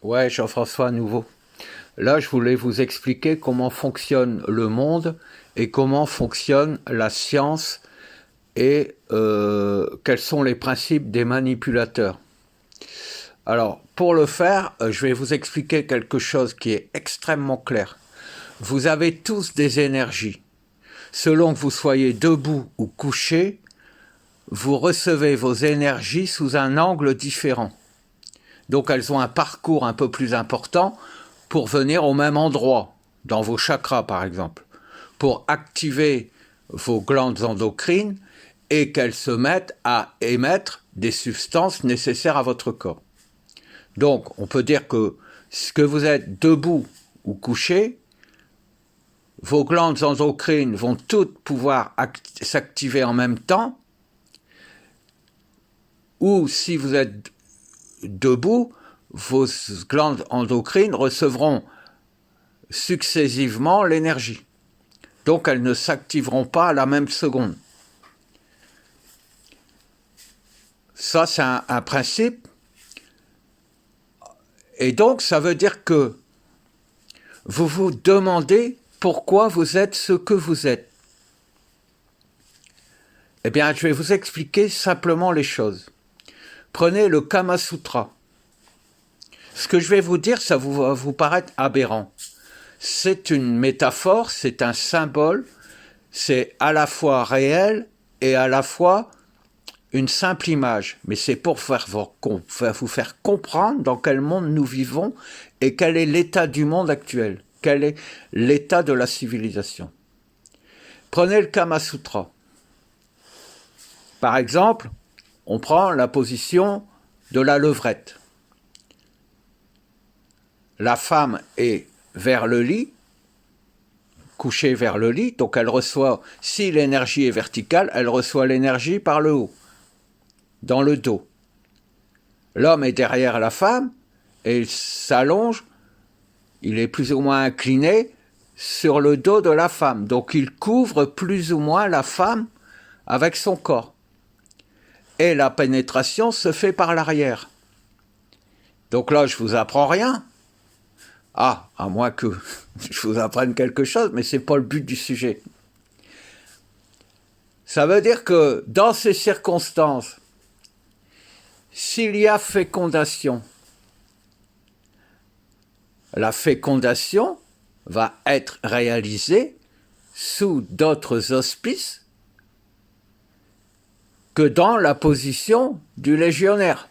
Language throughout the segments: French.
Ouais, Jean-François à nouveau. Là, je voulais vous expliquer comment fonctionne le monde et comment fonctionne la science et quels sont les principes des manipulateurs. Alors, pour le faire, je vais vous expliquer quelque chose qui est extrêmement clair. Vous avez tous des énergies. Selon que vous soyez debout ou couché, vous recevez vos énergies sous un angle différent. Donc elles ont un parcours un peu plus important pour venir au même endroit, dans vos chakras par exemple, pour activer vos glandes endocrines et qu'elles se mettent à émettre des substances nécessaires à votre corps. Donc on peut dire que ce que vous êtes debout ou couché, vos glandes endocrines vont toutes pouvoir s'activer en même temps, ou si vous êtes debout, vos glandes endocrines recevront successivement l'énergie. Donc elles ne s'activeront pas à la même seconde. Ça, c'est un principe. Et donc, ça veut dire que vous vous demandez pourquoi vous êtes ce que vous êtes. Eh bien, je vais vous expliquer simplement les choses. Prenez le Kama Sutra. Ce que je vais vous dire, ça va vous paraître aberrant. C'est une métaphore, c'est un symbole, c'est à la fois réel et à la fois une simple image. Mais c'est pour vous faire comprendre dans quel monde nous vivons et quel est l'état du monde actuel, quel est l'état de la civilisation. Prenez le Kama Sutra. Par exemple, on prend la position de la levrette. La femme est vers le lit, couchée vers le lit, donc elle reçoit, si l'énergie est verticale, elle reçoit l'énergie par le haut, dans le dos. L'homme est derrière la femme et il s'allonge, il est plus ou moins incliné sur le dos de la femme, donc il couvre plus ou moins la femme avec son corps. Et la pénétration se fait par l'arrière. Donc là, je vous apprends rien. Ah, à moins que je vous apprenne quelque chose, mais ce n'est pas le but du sujet. Ça veut dire que dans ces circonstances, s'il y a fécondation, la fécondation va être réalisée sous d'autres auspices que dans la position du légionnaire.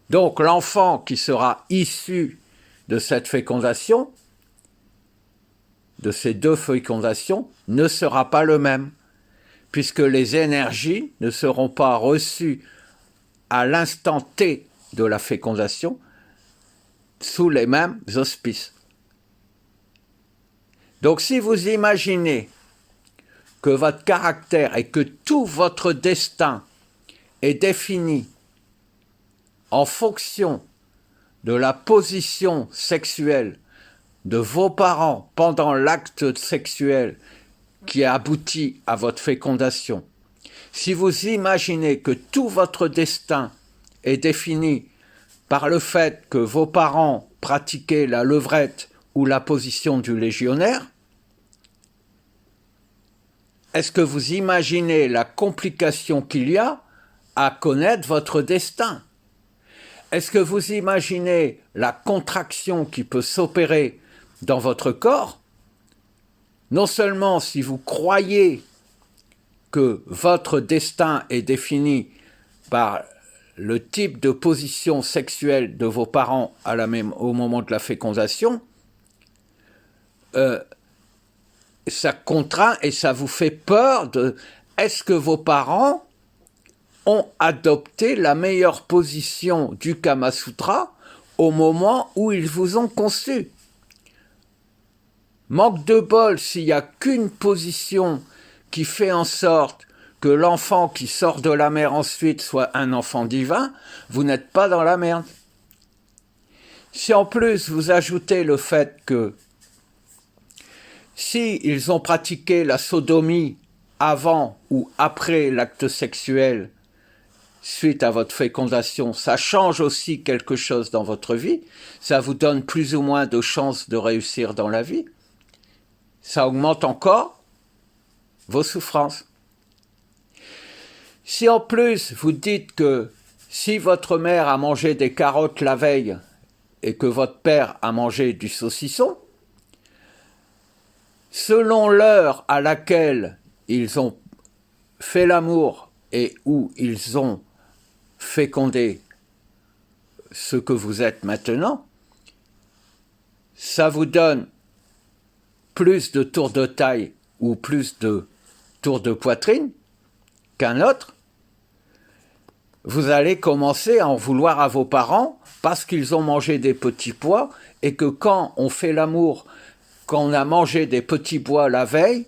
Donc l'enfant qui sera issu de cette fécondation, de ces deux fécondations, ne sera pas le même, puisque les énergies ne seront pas reçues à l'instant T de la fécondation sous les mêmes auspices. Donc si vous imaginez que votre caractère et que tout votre destin est défini en fonction de la position sexuelle de vos parents pendant l'acte sexuel qui a abouti à votre fécondation, si vous imaginez que tout votre destin est défini par le fait que vos parents pratiquaient la levrette ou la position du légionnaire, est-ce que vous imaginez la complication qu'il y a à connaître votre destin? Est-ce que vous imaginez la contraction qui peut s'opérer dans votre corps? Non seulement si vous croyez que votre destin est défini par le type de position sexuelle de vos parents au moment de la fécondation, ça contraint et ça vous fait peur de... Est-ce que vos parents ont adopté la meilleure position du Kama Sutra au moment où ils vous ont conçu? Manque de bol s'il n'y a qu'une position qui fait en sorte que l'enfant qui sort de la mère ensuite soit un enfant divin, vous n'êtes pas dans la merde. Si en plus vous ajoutez le fait que si ils ont pratiqué la sodomie avant ou après l'acte sexuel, suite à votre fécondation, ça change aussi quelque chose dans votre vie, ça vous donne plus ou moins de chances de réussir dans la vie, ça augmente encore vos souffrances. Si en plus vous dites que si votre mère a mangé des carottes la veille et que votre père a mangé du saucisson, selon l'heure à laquelle ils ont fait l'amour et où ils ont fécondé ce que vous êtes maintenant, ça vous donne plus de tours de taille ou plus de tours de poitrine qu'un autre, vous allez commencer à en vouloir à vos parents parce qu'ils ont mangé des petits pois et que quand on fait l'amour, quand on a mangé des petits pois la veille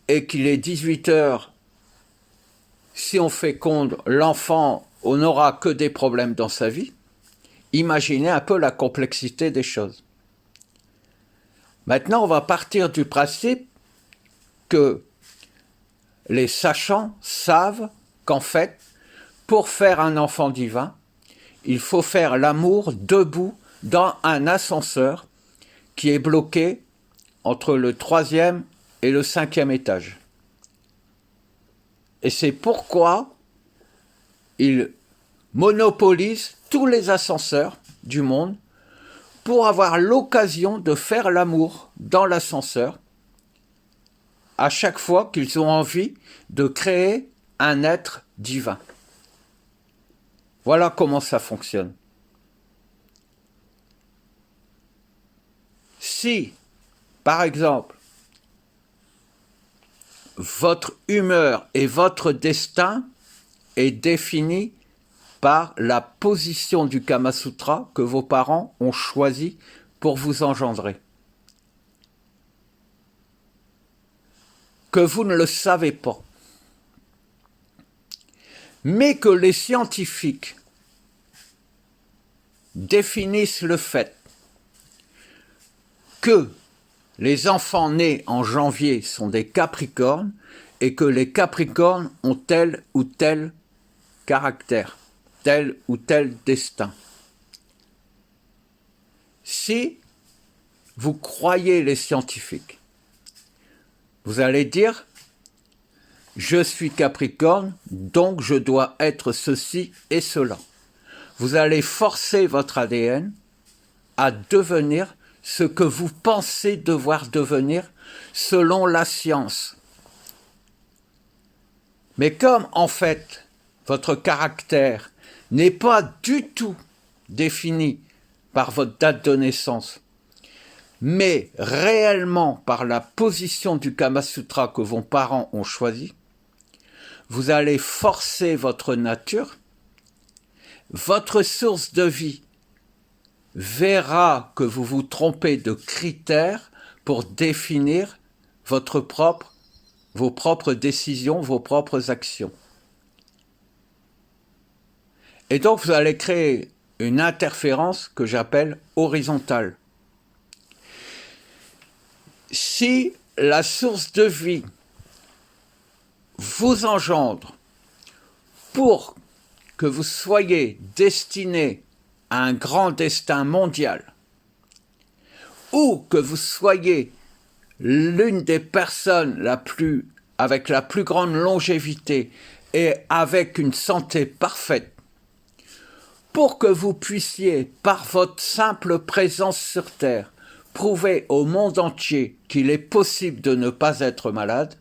et qu'il est 18 heures, si on féconde l'enfant, on n'aura que des problèmes dans sa vie. Imaginez un peu la complexité des choses. Maintenant, on va partir du principe que les sachants savent qu'en fait, pour faire un enfant divin, il faut faire l'amour debout dans un ascenseur qui est bloqué entre le 3e et le 5e étage. Et c'est pourquoi ils monopolisent tous les ascenseurs du monde pour avoir l'occasion de faire l'amour dans l'ascenseur à chaque fois qu'ils ont envie de créer un être divin. Voilà comment ça fonctionne. Si, par exemple, votre humeur et votre destin est défini par la position du Kama Sutra que vos parents ont choisi pour vous engendrer, que vous ne le savez pas, mais que les scientifiques définissent le fait que les enfants nés en janvier sont des Capricornes et que les Capricornes ont tel ou tel caractère, tel ou tel destin. Si vous croyez les scientifiques, vous allez dire « Je suis Capricorne, donc je dois être ceci et cela ». Vous allez forcer votre ADN à devenir ce que vous pensez devoir devenir selon la science. Mais comme en fait votre caractère n'est pas du tout défini par votre date de naissance, mais réellement par la position du Kama Sutra que vos parents ont choisi, vous allez forcer votre nature, votre source de vie verra que vous vous trompez de critères pour définir vos propres décisions, vos propres actions. Et donc vous allez créer une interférence que j'appelle horizontale. Si la source de vie vous engendre pour que vous soyez destiné à un grand destin mondial, ou que vous soyez l'une des personnes avec la plus grande longévité et avec une santé parfaite, pour que vous puissiez, par votre simple présence sur Terre, prouver au monde entier qu'il est possible de ne pas être malade,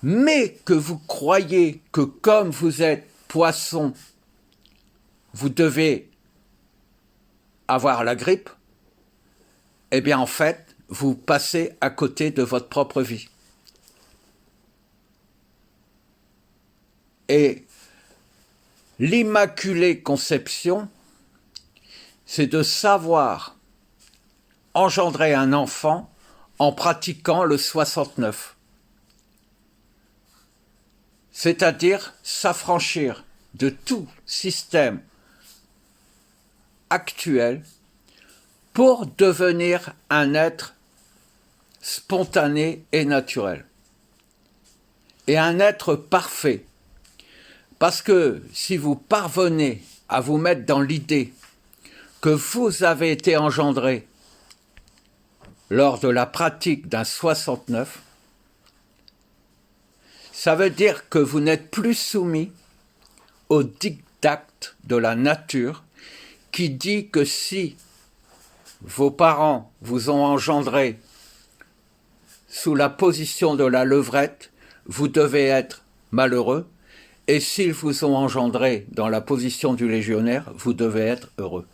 mais que vous croyez que comme vous êtes poisson, vous devez avoir la grippe, eh bien en fait, vous passez à côté de votre propre vie. Et l'immaculée conception, c'est de savoir engendrer un enfant en pratiquant le 69. C'est-à-dire s'affranchir de tout système actuel pour devenir un être spontané et naturel. Et un être parfait. Parce que si vous parvenez à vous mettre dans l'idée que vous avez été engendré lors de la pratique d'un 69, ça veut dire que vous n'êtes plus soumis au diktat de la nature qui dit que si vos parents vous ont engendré sous la position de la levrette, vous devez être malheureux, et s'ils vous ont engendré dans la position du légionnaire, vous devez être heureux.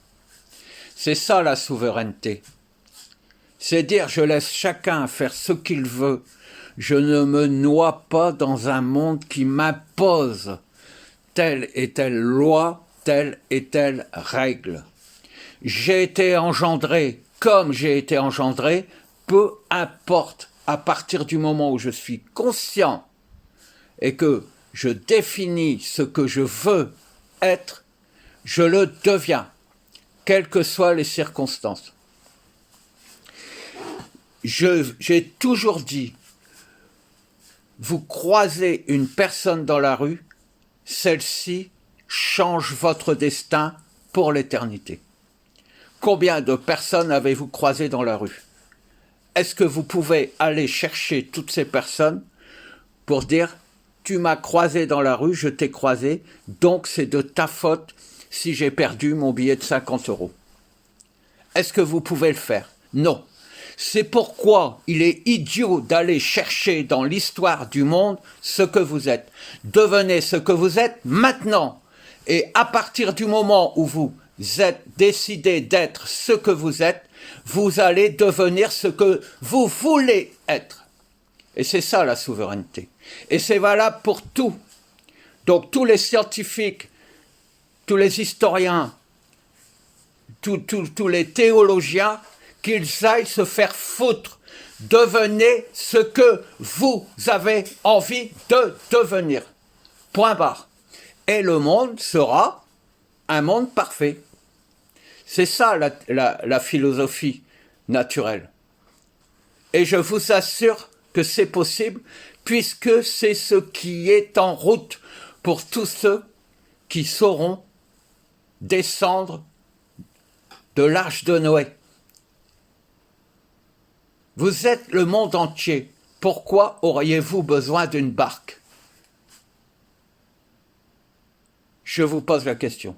C'est ça la souveraineté. C'est dire je laisse chacun faire ce qu'il veut, je ne me noie pas dans un monde qui m'impose telle et telle loi, telle et telle règle. J'ai été engendré comme j'ai été engendré, peu importe, à partir du moment où je suis conscient et que je définis ce que je veux être, je le deviens, quelles que soient les circonstances. J'ai toujours dit, vous croisez une personne dans la rue, celle-ci change votre destin pour l'éternité. Combien de personnes avez-vous croisées dans la rue? Est-ce que vous pouvez aller chercher toutes ces personnes pour dire « tu m'as croisé dans la rue, je t'ai croisé, donc c'est de ta faute si j'ai perdu mon billet de 50 €. » Est-ce que vous pouvez le faire? Non. C'est pourquoi il est idiot d'aller chercher dans l'histoire du monde ce que vous êtes. Devenez ce que vous êtes maintenant. Et à partir du moment où vous êtes décidé d'être ce que vous êtes, vous allez devenir ce que vous voulez être. Et c'est ça la souveraineté. Et c'est valable pour tout. Donc tous les scientifiques, tous les historiens, tous les théologiens, qu'ils aillent se faire foutre. Devenez ce que vous avez envie de devenir. Point barre. Et le monde sera un monde parfait. C'est ça la philosophie naturelle. Et je vous assure que c'est possible, puisque c'est ce qui est en route pour tous ceux qui sauront descendre de l'arche de Noé. Vous êtes le monde entier. Pourquoi auriez-vous besoin d'une barque? Je vous pose la question.